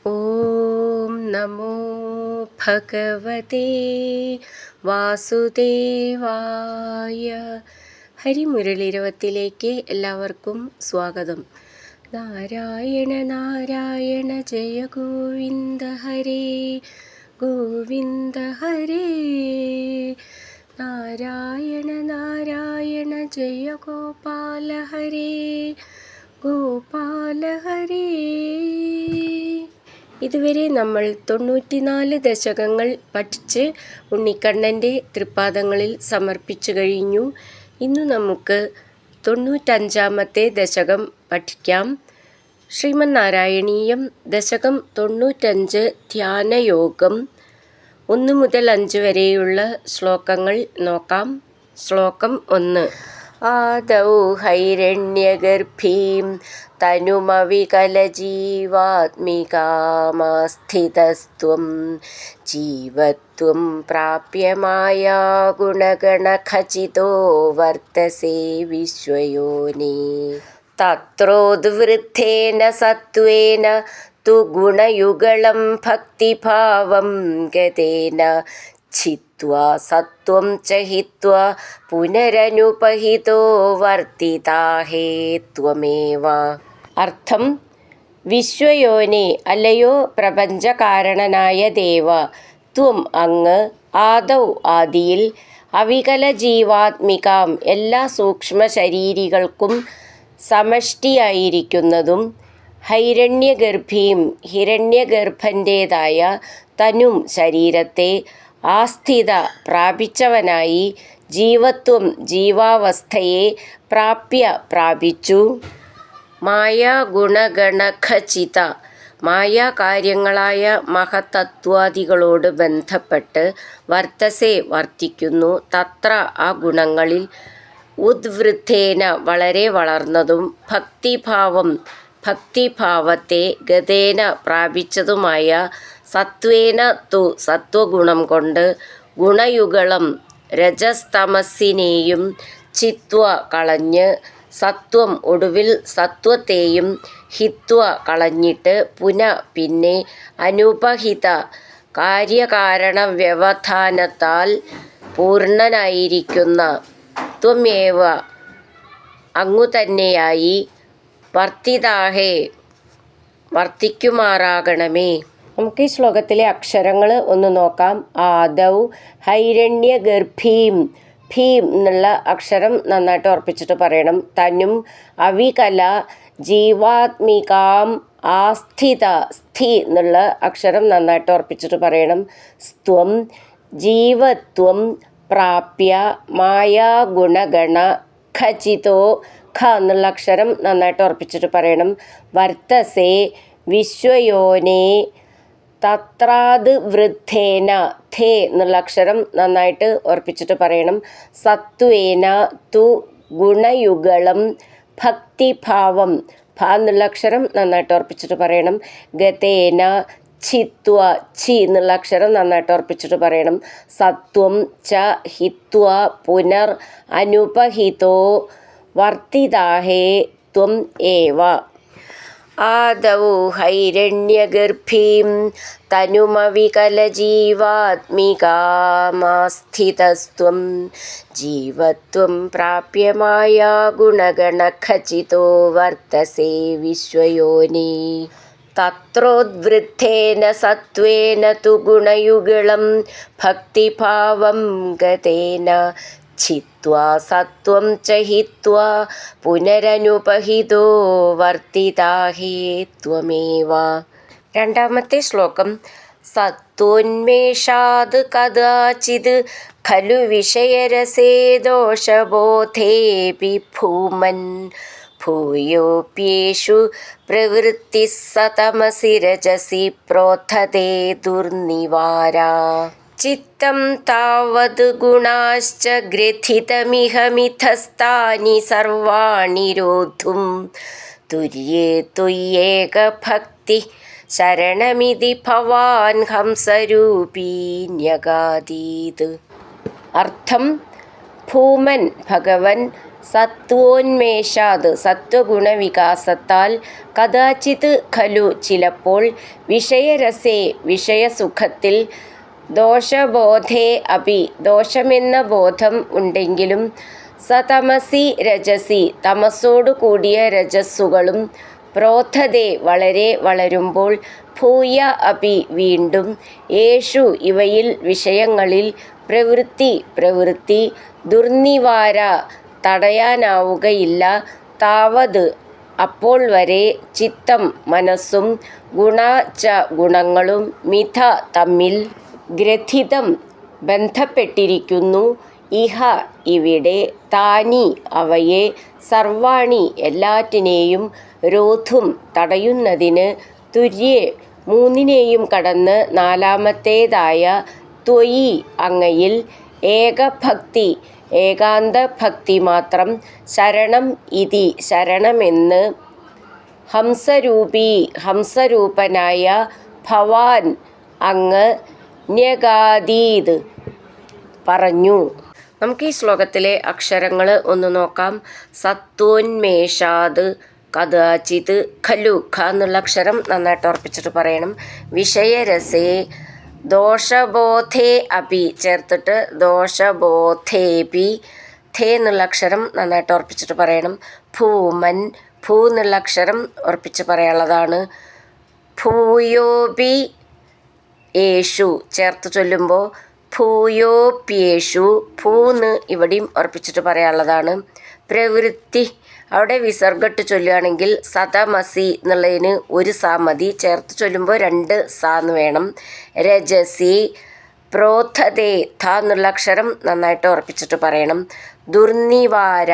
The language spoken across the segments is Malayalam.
ഓം നമോ ഭഗവതേ വാസുദേവായ. ഹരിമുരളിരവത്തിലേക്ക് എല്ലാവർക്കും സ്വാഗതം. നാരായണ നാരായണ ജയ ഗോവിന്ദ ഹരേ ഗോവിന്ദ ഹരേ. നാരായണ നാരായണ ജയ ഗോപാല ഹരേ ഗോപാല ഹരേ. ഇതുവരെ നമ്മൾ 94 ദശകങ്ങൾ പഠിച്ച് ഉണ്ണിക്കണ്ണൻ്റെ തൃപ്പാദങ്ങളിൽ സമർപ്പിച്ചു കഴിഞ്ഞു. ഇന്ന് നമുക്ക് 95-ാമത്തെ ദശകം പഠിക്കാം. ശ്രീമന്നാരായണീയം ദശകം 95 ധ്യാനയോഗം 1 മുതൽ 5 വരെയുള്ള ശ്ലോകങ്ങൾ നോക്കാം. ശ്ലോകം 1. ആദൗ ഹൈരണ്യഗർഭീം തനുമവികലജീവാത്മികാമാസ്ഥിതസ്ത്വം ജീവത്വം പ്രാപ്യമായാ ഗുണഗണഖചിതോ വർത്തസേ വിശ്വയോനി. തത്രോദ്വൃത്തേന സത്വേന തു ഗുണയുഗളം ഭക്തിഭാവം ഗതേന ഛിത്വാ സത്വം ച ഹിത്വാ പുനരനുപഹിതോ വർത്തിതാഹേ ത്വമേവ. അർത്ഥം: വിശ്വയോനെ, അല്ലയോ പ്രപഞ്ചകാരണനായ ദേവ, ത്വം അങ്ങ്, ആദൗ ആദിയിൽ, അവികല ജീവാത്മികാം എല്ലാ സൂക്ഷ്മ ശരീരികൾക്കും സമഷ്ടിയായിരിക്കുന്നതും, ഹൈരണ്യഗർഭീം ഹിരണ്യഗർഭൻ്റേതായ തനും ശരീരത്തെ, ആസ്ഥിത പ്രാപിച്ചവനായി, ജീവത്വം ജീവാവസ്ഥയെ, പ്രാപ്യ പ്രാപിച്ചു, മായാഗുണഗണഖചിത മായാകാര്യങ്ങളായ മഹതത്വാദികളോട് ബന്ധപ്പെട്ട്, വർത്തസേ വർത്തിക്കുന്നു, തത്ര ആ ഗുണങ്ങളിൽ, ഉദ്വൃത്തേന വളരെ വളർന്നതും, ഭക്തിഭാവം ഭക്തിഭാവത്തെ, ഗതേന പ്രാപിച്ചതുമായ, സത്വേന തു സത്വഗുണം കൊണ്ട്, ഗുണയുഗളം രജസ്തമസ്സിനെയും ചിത്വ കളഞ്ഞ്, സത്വം ഒടുവിൽ സത്വത്തെയും, ഹിത്വ കളഞ്ഞിട്ട്, പുന പിന്നെ, അനുപഹിത കാര്യകാരണ വ്യവധാനത്താൽ പൂർണ്ണനായിരിക്കുന്ന, ത്വമേവ അങ്ങുതന്നെയായി, വർത്തിതാഹേ വർത്തിക്കുമാറാകണമേ. നമുക്ക് ഈ ശ്ലോകത്തിലെ അക്ഷരങ്ങൾ ഒന്ന് നോക്കാം. ആദൗ ഹൈരണ്യഗർഭീം, ഭീം എന്നുള്ള അക്ഷരം നന്നായിട്ട് ഉറപ്പിച്ചിട്ട് പറയണം. തനും അവികല ജീവാത്മികാം ആസ്ഥിത, സ്ഥി എന്നുള്ള അക്ഷരം നന്നായിട്ട് ഉറപ്പിച്ചിട്ട് പറയണം. സ്ത്വം ജീവത്വം പ്രാപ്യ മായാഗുണഗണ ഖചിതോ, ഖ എന്നുള്ള അക്ഷരം നന്നായിട്ട് ഉറപ്പിച്ചിട്ട് പറയണം. വർത്തസേ വിശ്വയോനേ തത്രാത് വൃദ്ധേന, ഥേ എന്നുള്ള അക്ഷരം നന്നായിട്ട് ഉറപ്പിച്ചിട്ട് പറയണം. സത്വേന തു ഗുണയുഗളം ഭക്തിഭാവം, ഭ എന്നുള്ള അക്ഷരം നന്നായിട്ട് ഉറപ്പിച്ചിട്ട് പറയണം. ഗതേന ഛിത്വ, ഛി എന്നുള്ള അക്ഷരം നന്നായിട്ട് ഉറപ്പിച്ചിട്ട് പറയണം. സത്വം ച ഹിത്വ പുനർ അനുപഹിതോ വർത്തിതാഹേ ത്വം ഏവ. ആദൗ ഹൈരണ്യഗർഭീം തനുമവികലജീവാത്മികാമാസ്ഥിതസ്ത്വം ജീവത്വം പ്രാപ്യമായാ ഗുണഗണഖചിതോ വർത്തസേ വിശ്വയോനി. തത്രോദ്വൃത്തേന സത്വേന തു ഗുണയുഗളം ഭക്തിഭാവം ഗതേന ഛിത്വാ സത്വം ച ഹിത്വാ പുനരനുപഹിതോ വർത്തിതാഹേ ത്വമേവ. രണ്ടാമത്തെ ശ്ലോകം. സത്വോന്മേഷാത് കദാചിത് ഖലു വിഷയരസേ ദോഷബോധേപി ഭൂമൻ ഭൂയോപ്യേഷു പ്രവൃത്തിഃ സതമസി രജസി പ്രോത്ഥതേ ദുർനിവാരാ. ചിത്തം താവത് ഗുണാശ്ച ഗ്രഥിതമിഹ മിഥസ്ഥാനി സർവാണി രോദ്ധും തുര്യേ തുയ്യേക ഭക്തി ശരണമിതി ഭവാൻ ഹംസരൂപീ ന്യഗാദീത്. അർത്ഥം: ഭൂമൻ ഭഗവൻ സത്വോന്മേഷാത് സത്വഗുണവികാസത്താൽ കഥാചിത് ഖലു ചിലപ്പോൾ വിഷയരസേ വിഷയസുഖത്തിൽ ദോഷബോധേ അപി ദോഷമെന്ന ബോധം ഉണ്ടെങ്കിലും സതമസി രജസി തമസോടു കൂടിയ രജസ്സുകളും പ്രോഥതേ വളരെ വളരുമ്പോൾ ഭൂയ അപി വീണ്ടും യേഷു ഇവയിൽ വിഷയങ്ങളിൽ പ്രവൃത്തി ദുർനിവാര തടയാനാവുകയില്ല താവത് അപ്പോൾ വരെ ചിത്തം മനസ്സും ഗുണ ച ഗുണങ്ങളും മിഥ തമ്മിൽ ഗ്രഥിതം ബന്ധപ്പെട്ടിരിക്കുന്നു ഇഹ ഇവിടെ താനി അവയെ സർവാണി എല്ലാറ്റിനെയും രോധും തടയുന്നതിന് തുര്യേ മൂന്നിനെയും കടന്ന് നാലാമത്തേതായ ത്വയി അങ്ങയിൽ ഏകഭക്തി ഏകാന്തഭക്തി മാത്രം ശരണം ഇതി ശരണമെന്ന് ഹംസരൂപനായ ഭവാൻ അങ്ങ് ന്യഗാദീത് പറഞ്ഞു. നമുക്ക് ഈ ശ്ലോകത്തിലെ അക്ഷരങ്ങൾ ഒന്ന് നോക്കാം. സത്വോന്മേഷാത് കഥാചിത് ഖലു ഖ എന്നുള്ള അക്ഷരം നന്നായിട്ട് ഉറപ്പിച്ചിട്ട് പറയണം. വിഷയരസേ ദോഷബോധേ അപി ചേർത്തിട്ട് ദോഷബോധേപി ഥേ എന്നുള്ള അക്ഷരം നന്നായിട്ട് ഉറപ്പിച്ചിട്ട് പറയണം. ഭൂമൻ ഭൂ എന്നുള്ള അക്ഷരം ഉറപ്പിച്ച് പറയാനുള്ളതാണ്. ഭൂയോപി യേഷു ചേർത്ത് ചൊല്ലുമ്പോൾ ഭൂയോപ്യേഷു ഭൂന്ന് ഇവിടെയും ഉറപ്പിച്ചിട്ട് പറയാനുള്ളതാണ്. പ്രവൃത്തി അവിടെ വിസർഗട്ട് ചൊല്ലുകയാണെങ്കിൽ സതമസി എന്നുള്ളതിന് ഒരു സാ മതി, ചേർത്ത് ചൊല്ലുമ്പോൾ 2 സാന്ന് വേണം. രജസി പ്രോഥതേ ഥ എന്നുള്ള അക്ഷരം നന്നായിട്ട് ഉറപ്പിച്ചിട്ട് പറയണം. ദുർനിവാര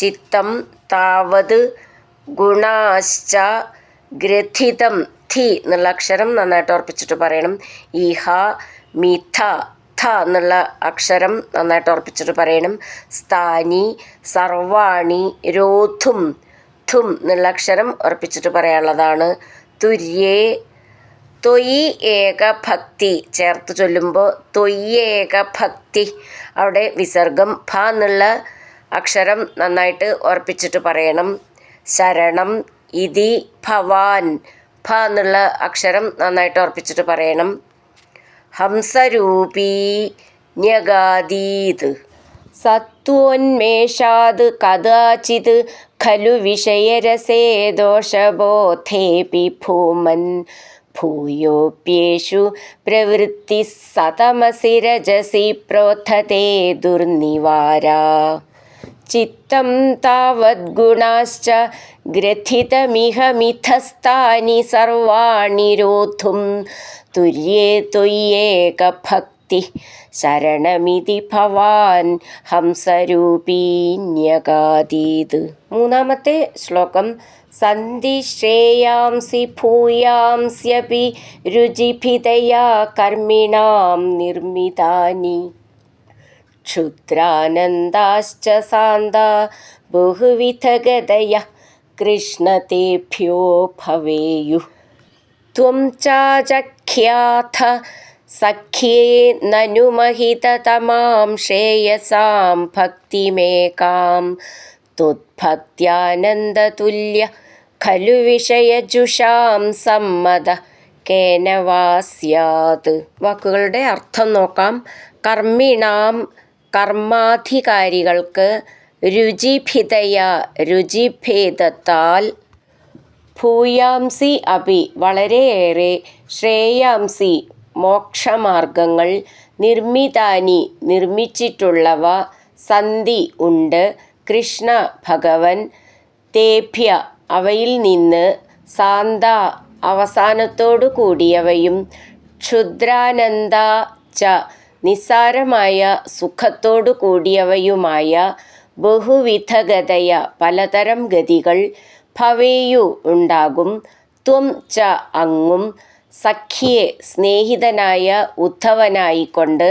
ചിത്തം താവത് ഗുണാശ്ച ഗ്രഥിതം ഥി എന്നുള്ള അക്ഷരം നന്നായിട്ട് ഉറപ്പിച്ചിട്ട് പറയണം. ഇഹ മിഥ ഥ എന്നുള്ള അക്ഷരം നന്നായിട്ട് ഉറപ്പിച്ചിട്ട് പറയണം. സ്ഥാനി സർവാണി രോധും ഥും എന്നുള്ള അക്ഷരം ഉറപ്പിച്ചിട്ട് പറയാനുള്ളതാണ്. തുര്യേ ത്വയി ഏകഭക്തി ചേർത്ത് ചൊല്ലുമ്പോൾ ത്വയ്യേകഭക്തി അവിടെ വിസർഗം ഭ എന്നുള്ള അക്ഷരം നന്നായിട്ട് ഉറപ്പിച്ചിട്ട് പറയണം. ശരണം ഇതി ഭവാൻ ഭ എന്നുള്ള അക്ഷരം നന്നായിട്ട് ഉറപ്പിച്ചിട്ട് പറയണം. ഹംസരൂപീ ന്യഗാദീത് സത്വോന്മേഷാത് കഥാചിത് ഖലു വിഷയരസേ ദോഷബോധേപി ഭൂമൻ ഭൂയോപ്യേഷു പ്രവൃത്തി സതമസി രജസി പ്രോഥതേ ദുർനിവാര ചിത്തം താവദ്ഗുണാശ്ച ഗ്രഥിതമിഹ മിഥസ്ഥാനി സർവാണി രോധും തുര്യേ ത്വയ്യേകഭക്തി ശരണമിതി ഭവാൻ ഹംസരൂപീന്യഗാദീത്. മൂന്നാമത്തെ ശ്ലോകം. സന്ധി ശ്രേയാംസി ഭൂയാംസ്യപി രുചിഭിതയാ കർമ്മിണാം നിർമ്മിതാനി ക്ഷുദ്രാനന്ദാശ്ച സാന്താ ബഹുവിധഗതയ കൃഷ്ണതേഭ്യോ ഭവേയുഃ ത്വം ചാചഖ്യാഥ സഖ്യേ നനു മഹിതതമാം ശ്രേയസാം ഭക്തിമേകാം ത്വദ്ഭക്ത്യാനന്ദതുല്യ ഖലു വിഷയജുഷാം സമ്മത കേന വാ സ്യാത്. വാക്കുകളുടെ അർത്ഥം നോക്കാം. കർമ്മിണാം കർമാധികാരികൾക്ക് രുചിഭിതയ രുചിഭേദത്താൽ ഭൂയാംസി അപി വളരെയേറെ ശ്രേയാംസി മോക്ഷമാർഗങ്ങൾ നിർമ്മിതാനി നിർമ്മിച്ചിട്ടുള്ളവ സന്ധി ഉണ്ട് കൃഷ്ണ ഭഗവൻ തേഭ്യ അവയിൽ നിന്ന് സാന്ത അവസാനത്തോടു കൂടിയവയും ക്ഷുദ്രാനന്ദ ച നിസ്സാരമായ സുഖത്തോടു കൂടിയവയുമായ ബഹുവിധഗതയ പലതരം ഗതികൾ ഭവേയു ഉണ്ടാകും. ത്വം ച അങ്ങും സഖ്യേ സ്നേഹിതനായ ഉദ്ധവനായിക്കൊണ്ട്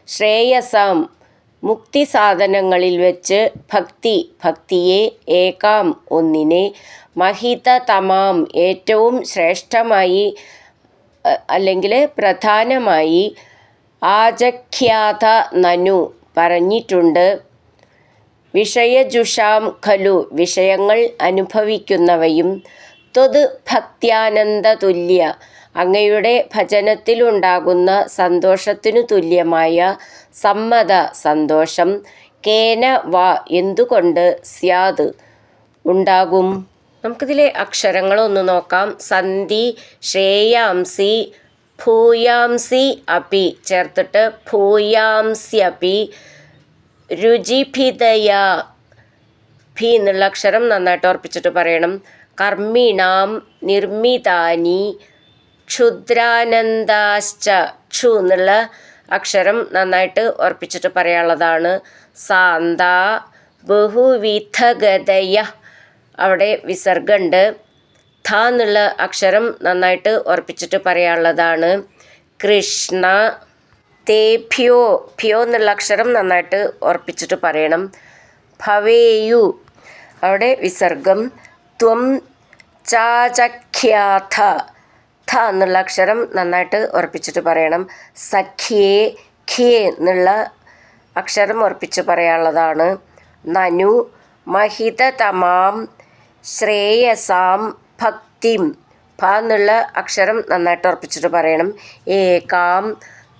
ശ്രേയസാം മുക്തിസാധനങ്ങളിൽ വെച്ച് ഭക്തിയെ ഏകാം ഒന്നിനെ മഹിതതമാം ഏറ്റവും ശ്രേഷ്ഠമായി അല്ലെങ്കിൽ പ്രധാനമായി ആജഖ്യാത നനു പറഞ്ഞിട്ടുണ്ട്. വിഷയജുഷാം ഖലു വിഷയങ്ങൾ അനുഭവിക്കുന്നവയും ത്വത് ഭക്ത്യാനന്ദതുല്യ അങ്ങയുടെ ഭജനത്തിലുണ്ടാകുന്ന സന്തോഷത്തിനു തുല്യമായ സമ്മത സന്തോഷം കേന വാ എന്തുകൊണ്ട് സ്യാത് ഉണ്ടാകും. നമുക്കിതിലെ അക്ഷരങ്ങളൊന്ന് നോക്കാം. സന്ധി ശ്രേയാംസി ഭൂയാംസി അപി ചേർത്തിട്ട് ഭൂയാംസ്യപി. രുചിഭിതയ ഭി എന്നുള്ള അക്ഷരം നന്നായിട്ട് ഉറപ്പിച്ചിട്ട് പറയണം. കർമ്മിണാം നിർമ്മിതാനി ക്ഷുദ്രാനന്ദാശ്ച ക്ഷു എന്നുള്ള അക്ഷരം നന്നായിട്ട് ഉറപ്പിച്ചിട്ട് പറയാനുള്ളതാണ്. സാന്ത ബഹുവിധഗതയ അവിടെ വിസർഗമുണ്ട്. ഥ എന്നുള്ള അക്ഷരം നന്നായിട്ട് ഉറപ്പിച്ചിട്ട് പറയാനുള്ളതാണ്. കൃഷ്ണ തേഭ്യോ ഭ്യോ എന്നുള്ള അക്ഷരം നന്നായിട്ട് ഉറപ്പിച്ചിട്ട് പറയണം. ഭവേയു അവിടെ വിസർഗം. ത്വം ചാചഖ്യാഥ ഥ എന്നുള്ള അക്ഷരം നന്നായിട്ട് ഉറപ്പിച്ചിട്ട് പറയണം. സഖ്യേ ഖ്യേ എന്നുള്ള അക്ഷരം ഉറപ്പിച്ച് പറയാനുള്ളതാണ്. നനു മഹിതതമാം ശ്രേയസാം ഭക്തിം ഭ എന്നുള്ള അക്ഷരം നന്നായിട്ട് ഉറപ്പിച്ചിട്ട് പറയണം. ഏകാം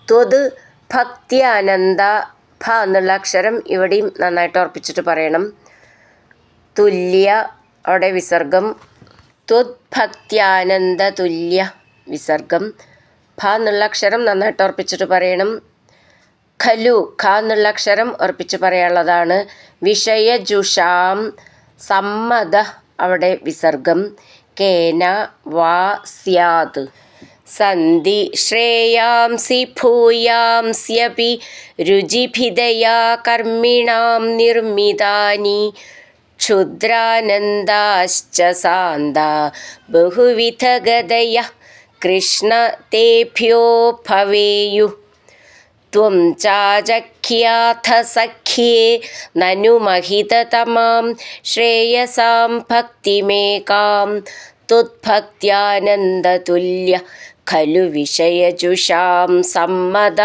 ത്വത് ഭക്ത്യാനന്ദ ഭ എന്നുള്ള അക്ഷരം ഇവിടെയും നന്നായിട്ട് ഉറപ്പിച്ചിട്ട് പറയണം. തുല്യ അവിടെ വിസർഗം. ത്വത് ഭക്ത്യാനന്ദ തുല്യ വിസർഗം. ഭ എന്നുള്ള അക്ഷരം നന്നായിട്ട് ഉറപ്പിച്ചിട്ട് പറയണം. ഖലു ഖ എന്നുള്ള അക്ഷരം ഉറപ്പിച്ച് പറയാനുള്ളതാണ്. വിഷയജുഷാം സമ്മത അവിടെ വിസർഗം. കേന വാ സ്യാത്. സന്ധി ശ്രേയാംസി ഭൂയാംസ്യപി രുചിഭിതയാ കർമ്മിണാം നിർമ്മിതാനി ക്ഷുദ്രാനന്ദാശ്ച സാന്ത ബഹുവിധഗതയ കൃഷ്ണ തേഭ്യോ ഭവേയു. ത്വം ചാചഖ്യാഥ സഖ്യേ നനു മഹിതതമാം ശ്രേയസാം ഭക്തിമേകാം ത്വദ്ഭക്ത്യാനന്ദതുല്യ ഖലു വിഷയജുഷാം സമ്മത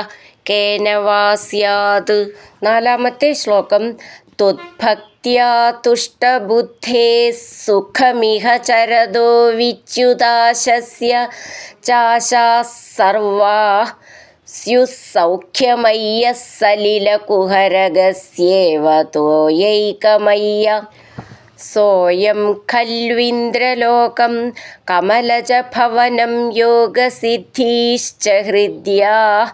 കേന വാ സ്യാത്. നാലാമത്തെ ശ്ലോകം. ത്വദ്ഭക്ത്യാ തുഷ്ടബുദ്ധേ സുഖമിഹ ചരതോ വിച്യുതാശസ്യ ചാശാഃ സർവാഃ സ്യുഃസൗഖ്യമയ്യഃ സലിലകുഹരഗസ്യേവ തോയൈകമയ്യ. സോയം ഖൽവിന്ദ്രലോകം കമലജഭവനം യോഗസിദ്ധീശ്ച ഹൃദ്യാഃ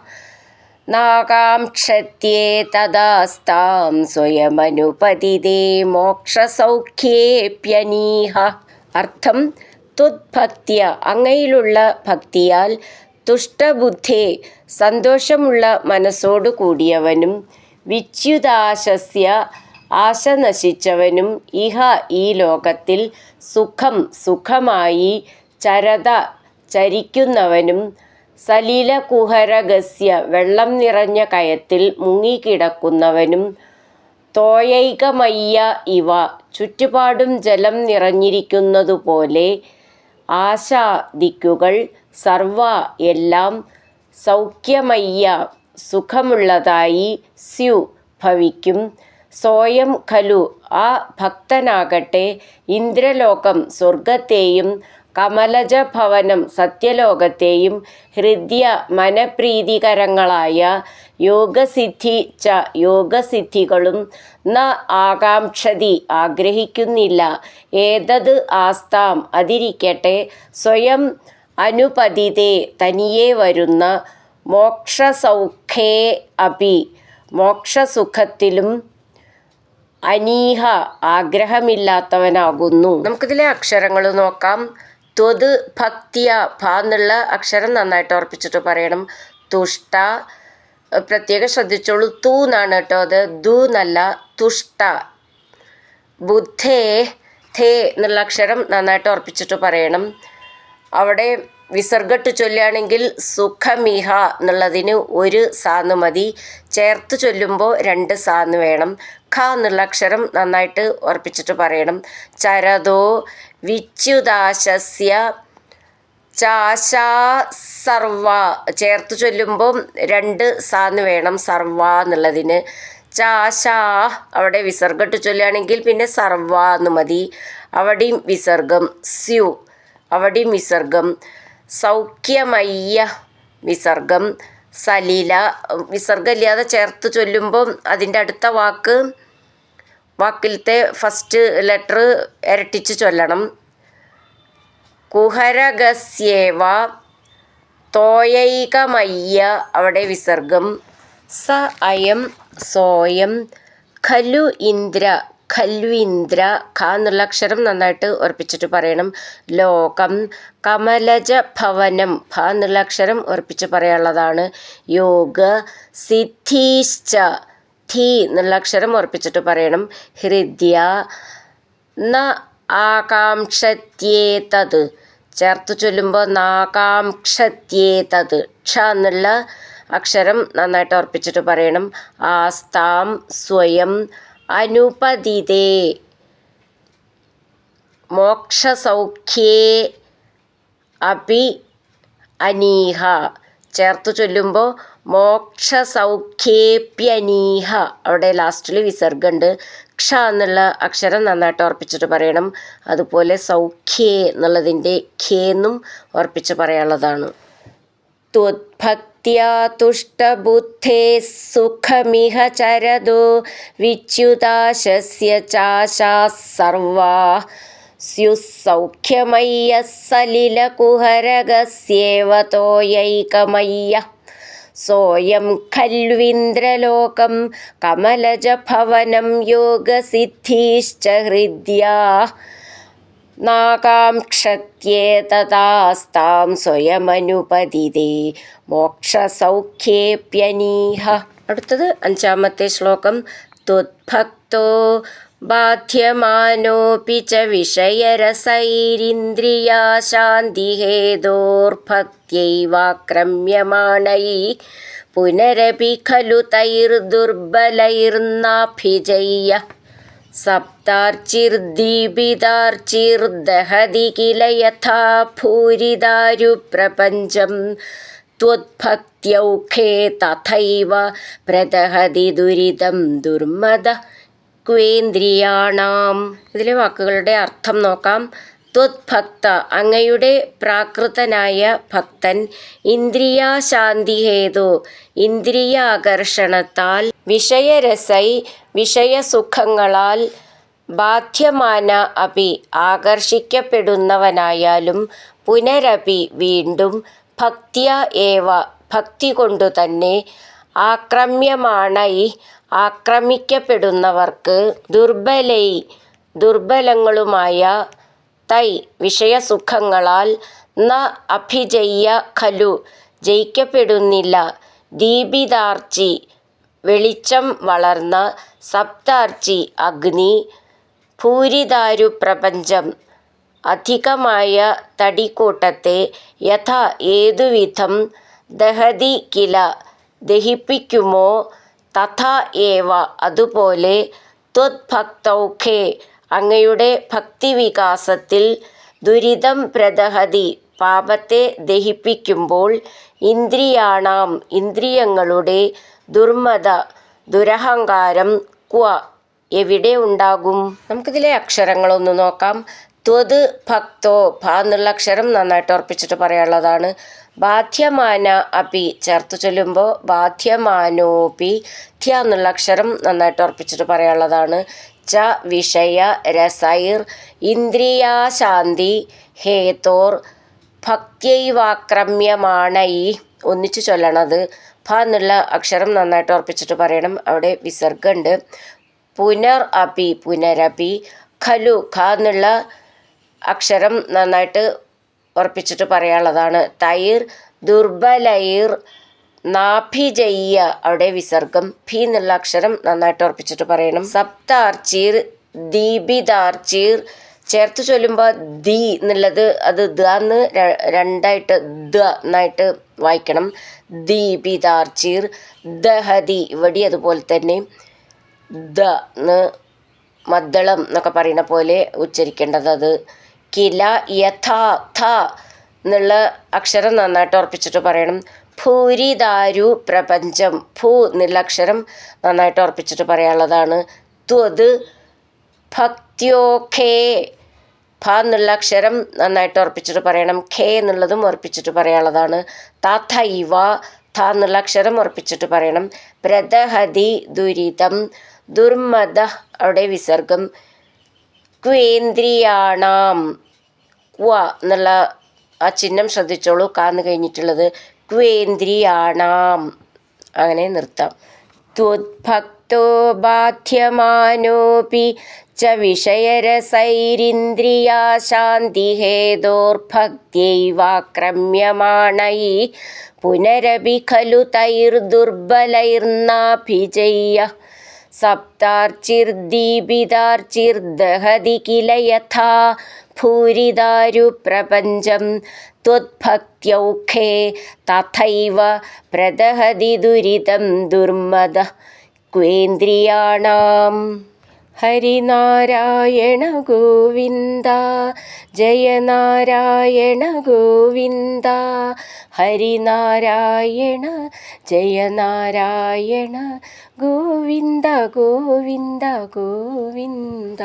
നാകാംക്ഷത്യേ തദാസ്താം സ്വയമനുപതിതേ മോക്ഷസൗഖ്യേപ്യനീഹ. അർത്ഥം ത്വദ്ഭക്ത്യ അങ്ങയിലുള്ള ഭക്തിയാൽ തുഷ്ടബുദ്ധേ സന്തോഷമുള്ള മനസ്സോടു കൂടിയവനും വിച്യുതാശസ്യ ആശ നശിച്ചവനും ഇഹ ഈ ലോകത്തിൽ സുഖം സുഖമായി ചരത ചരിക്കുന്നവനും സലിലകുഹരഗസ്യ വെള്ളം നിറഞ്ഞ കയത്തിൽ മുങ്ങിക്കിടക്കുന്നവനും തോയൈകമയ്യ ഇവ ചുറ്റുപാടും ജലം നിറഞ്ഞിരിക്കുന്നതുപോലെ ആശാദിക്കുകൾ സർവ എല്ലാം സൗഖ്യമയ്യ സുഖമുള്ളതായി സ്യു ഭവിക്കും. സോയം ഖലു ആ ഭക്തനാകട്ടെ ഇന്ദ്രലോകം സ്വർഗത്തെയും കമലജഭവനം സത്യലോകത്തെയും ഹൃദ്യ മനപ്രീതികരങ്ങളായ യോഗസിദ്ധി ച യോഗസിദ്ധികളും ന ആകാംക്ഷതി ആഗ്രഹിക്കുന്നില്ല. ഏതത് ആസ്താം അതിരിക്കട്ടെ സ്വയം അനുപതിതേ തനിയെ വരുന്ന മോക്ഷസൗഖ്യേ അപി മോക്ഷസുഖത്തിലും അനീഹ ആഗ്രഹമില്ലാത്തവനാകുന്നു. നമുക്കിതിലെ അക്ഷരങ്ങൾ നോക്കാം. ത്വത് ഭക്തിയ ഭ എന്നുള്ള അക്ഷരം നന്നായിട്ട് ഉറപ്പിച്ചിട്ട് പറയണം. തുഷ്ട പ്രത്യേകം ശ്രദ്ധിച്ചോളൂ. തൂ എന്നാണ് കേട്ടോ, അത് ദു എന്നല്ല, തുഷ്ട. ബുദ്ധേ ഥേ എന്നുള്ള അക്ഷരം നന്നായിട്ട് ഉറപ്പിച്ചിട്ട് പറയണം. അവിടെ വിസർഗട്ട് ചൊല്ലുകയാണെങ്കിൽ സുഖമിഹ എന്നുള്ളതിന് ഒരു സാന്ന് മതി, ചേർത്ത് ചൊല്ലുമ്പോൾ രണ്ട് സാന്ന് വേണം. ഖ എന്നുള്ള അക്ഷരം നന്നായിട്ട് ഉറപ്പിച്ചിട്ട് പറയണം. ചരതോ വിച്യുതാശസ്യ ചാശാ സർവ ചേർത്ത് ചൊല്ലുമ്പോൾ രണ്ട് സാന്ന് വേണം സർവ എന്നുള്ളതിന്. ചാശാ അവിടെ വിസർഗട്ട് ചൊല്ലുകയാണെങ്കിൽ പിന്നെ സർവ എന്ന് മതി. അവിടെയും വിസർഗം. സ്യു അവിടെയും വിസർഗം. സൗഖ്യമയ്യ വിസർഗം. സലില വിസർഗമില്ലാതെ ചേർത്ത് ചൊല്ലുമ്പം അതിൻ്റെ അടുത്ത വാക്കിലത്തെ ഫസ്റ്റ് ലെറ്റർ ഇരട്ടിച്ച് ചൊല്ലണം. കുഹരഗസ്യേവ തോയൈകമയ്യ അവിടെ വിസർഗം. സ അയം സോയം ഖലു ഇന്ദ്ര ഖൽവിന്ദ്ര ഖ എന്നുള്ള അക്ഷരം നന്നായിട്ട് ഉറപ്പിച്ചിട്ട് പറയണം. ലോകം കമലജ ഭവനം ഭ എന്നുള്ള അക്ഷരം ഉറപ്പിച്ച് പറയാനുള്ളതാണ്. യോഗ സിദ്ധീശ്ച ധീ എന്നുള്ള അക്ഷരം ഉറപ്പിച്ചിട്ട് പറയണം. ഹൃദ്യ ന ആകാംക്ഷത്യേതത് ചേർത്ത് ചൊല്ലുമ്പോൾ നാകാംക്ഷത്യേതത് ക്ഷ എന്നുള്ള അക്ഷരം നന്നായിട്ട് ഉറപ്പിച്ചിട്ട് പറയണം. ആസ്താം സ്വയം അനുപതിതേ മോക്ഷസൗഖ്യേ അപി അനീഹ ചേർത്ത് ചൊല്ലുമ്പോൾ മോക്ഷസൗഖ്യേപ്യനീഹ അവിടെ ലാസ്റ്റിൽ വിസർഗമുണ്ട്. ക്ഷ എന്നുള്ള അക്ഷരം നന്നായിട്ട് ഉറപ്പിച്ചിട്ട് പറയണം. അതുപോലെ സൗഖ്യേ എന്നുള്ളതിൻ്റെ ഖേന്നും ഉറപ്പിച്ച് പറയാനുള്ളതാണ്. ത്വദ്ഭക്ത്യാ തുഷ്ടബുദ്ധേ സുഖമിഹ ചരതോ വിച്യുതാശസ്യ ചാശാഃ സർവാഃ സ്യുഃസൗഖ്യമയ്യഃ സലിലകുഹരഗസ്യേവ തോയൈകമയ്യഃ സോയം ഖൽവിന്ദ്രലോകം കമലജഭവനം യോഗസിദ്ധീശ്ച ഹൃദ്യാഃ നാകാംക്ഷത്യേതതാസ്താം സ്വയമനുപതിതേ മോക്ഷസൗഖ്യേപ്യനീഹ. അടുത്തത് 5ാമത്തെ ശ്ലോകം. ത്വദ്ഭക്തോ ബാധ്യമാനോപി ച വിഷയരസൈരിന്ദ്രിയാശാന്തിഹേതോർഭക്ത്യൈവാക്രമ്യമാണൈഃ പുനരപി ഖലു തൈർദുർബലൈർനാഭിജയ്യ സപ്താർച്ചിർദീപിതാർച്ചിർദഹതി കില യഥാ ഭൂരിദാരുപ്രപഞ്ചം ത്വദ്ഭക്ത്യൗഖേ തഥൈവ പ്രദഹതി ദുരിതം ദുർമദ ക്വേന്ദ്രിയാണാം. ഇതിലെ വാക്കുകളുടെ അർത്ഥം നോക്കാം. ത്വദ്ഭക്ത അങ്ങയുടെ പ്രാകൃതനായ ഭക്തൻ, ഇന്ദ്രിയാശാന്തിഹേതു ഇന്ദ്രിയ ആകർഷണത്താൽ, വിഷയരസൈ വിഷയസുഖങ്ങളാൽ, ബാധ്യമാന അപി ആകർഷിക്കപ്പെടുന്നവനായാലും, പുനരപി വീണ്ടും, ഭക്ത്യ ഏവ ഭക്തി കൊണ്ടു തന്നെ, ആക്രമ്യമാണൈ ആക്രമിക്കപ്പെടുന്നവർക്ക്, ദുർബലൈ ദുർബലങ്ങളുമായ, തൈ വിഷയസുഖങ്ങളാൽ, ന അഭിജയ്യ ഖലു ജയിക്കപ്പെടുന്നില്ല, ദീപിതാർച്ചി വെളിച്ചം വളർന്ന, സപ്താർച്ചി അഗ്നി, ഭൂരിദാരു പ്രപഞ്ചം അധികമായ തടിക്കൂട്ടത്തെ, യഥാ ഏതുവിധം, ദഹതി കില ദഹിപ്പിക്കുമോ, തഥാ ഏവ അതുപോലെ, ത്വദ്ഭക്തൗഖേ അങ്ങയുടെ ഭക്തിവികാസത്തിൽ, ദുരിതം പ്രദഹതി പാപത്തെ ദഹിപ്പിക്കുമ്പോൾ, ഇന്ദ്രിയാണാം ഇന്ദ്രിയങ്ങളുടെ, ദുർമദ ദുരഹങ്കാരം, ക്വ എവിടെ ഉണ്ടാകും. നമുക്കിതിലെ അക്ഷരങ്ങളൊന്ന് നോക്കാം. ത്വത് ഭക്തോ ഭ എന്നുള്ള അക്ഷരം നന്നായിട്ട് ഉറപ്പിച്ചിട്ട് പറയാനുള്ളതാണ്. ബാധ്യമാന അപി ചേർത്ത് ചൊല്ലുമ്പോൾ ബാധ്യമാനോപി, ധ്യ എന്നുള്ള അക്ഷരം നന്നായിട്ട് ഉറപ്പിച്ചിട്ട് പറയാനുള്ളതാണ്. ച വിഷയ രസൈർ ഇന്ദ്രിയാശാന്തി ഹേതോർ ഭക്ത്യൈവാക്രമ്യമാണൈ ഒന്നിച്ച് ചൊല്ലണത്. ഭ എന്നുള്ള അക്ഷരം നന്നായിട്ട് ഉറപ്പിച്ചിട്ട് പറയണം. അവിടെ വിസർഗമുണ്ട്. പുനർ അപി പുനരപി, ഖലു ഖ എന്നുള്ള അക്ഷരം നന്നായിട്ട് ഉറപ്പിച്ചിട്ട് പറയാനുള്ളതാണ്. തൈർ ദുർബലൈർ നാഭിജയ്യ അവിടെ വിസർഗം. ഭി എന്നുള്ള അക്ഷരം നന്നായിട്ട് ഉറപ്പിച്ചിട്ട് പറയണം. സപ്താർച്ചീർ ദീപിതാർച്ചീർ ചേർത്ത് ചൊല്ലുമ്പോൾ ദി എന്നുള്ളത് അത് ദ എന്ന് രണ്ടായിട്ട് ദ എന്നായിട്ട് വായിക്കണം. ദീപിതാർച്ചീർ ദഹതി ഇവിടെ അതുപോലെ തന്നെ ദ എന്ന് മദ്ദളം എന്നൊക്കെ പറയുന്ന പോലെ ഉച്ചരിക്കേണ്ടത്. അത് കില യഥാ ഥ എന്നുള്ള അക്ഷരം നന്നായിട്ട് ഉറപ്പിച്ചിട്ട് പറയണം. ഭൂരിദാരു പ്രപഞ്ചം. ഭൂ എന്നുള്ള അക്ഷരം നന്നായിട്ട് ഉറപ്പിച്ചിട്ട് പറയാനുള്ളതാണ്. ത്വത് ഭക്ത്യോഖേ. ഭ എന്നുള്ള അക്ഷരം നന്നായിട്ട് ഉറപ്പിച്ചിട്ട് പറയണം. ഖേ എന്നുള്ളതും ഉറപ്പിച്ചിട്ട് പറയാനുള്ളതാണ്. തഥൈവ. ഥ എന്നുള്ള അക്ഷരം ഉറപ്പിച്ചിട്ട് പറയണം. പ്രദഹതി ദുരിതം. ദുർമദ അവിടെ വിസർഗം. ക്വേന്ദ്രിയാണാം. ക്വ എന്നുള്ള ആ ചിഹ്നം ശ്രദ്ധിച്ചോളൂ. കാന്ന് കഴിഞ്ഞിട്ടുള്ളത് ക്വേന്ദ്രിയാണാം. അങ്ങനെ നിർത്താം. ത്വദ്ഭക്തോ ബാധ്യമാനോപി ച വിഷയരസൈരിന്ദ്രിയാശാന്തിഹേതോർഭക്ത്യൈവാക്രമ്യമാണൈ പുനരപി ഖലു തൈർദുർബലൈർനാഭിജയ്യ സപ്താർച്ചിർദീപിതാർച്ചിർദഹതി കില യഥാ ഭൂരിദാരു പ്രപഞ്ചം ത്വദ്ഭക്ത്യൗഖേ തഥൈവ പ്രദഹതി ദുരിതം ദുർമദ ക്വേന്ദ്രിയാണാം. ഹരിനാരായണ ഗോവിന്ദ ജയ നാരായണ ഗോവിന്ദ. ഹരിനാരായണ ജയ നാരായണ ഗോവിന്ദ ഗോവിന്ദ ഗോവിന്ദ.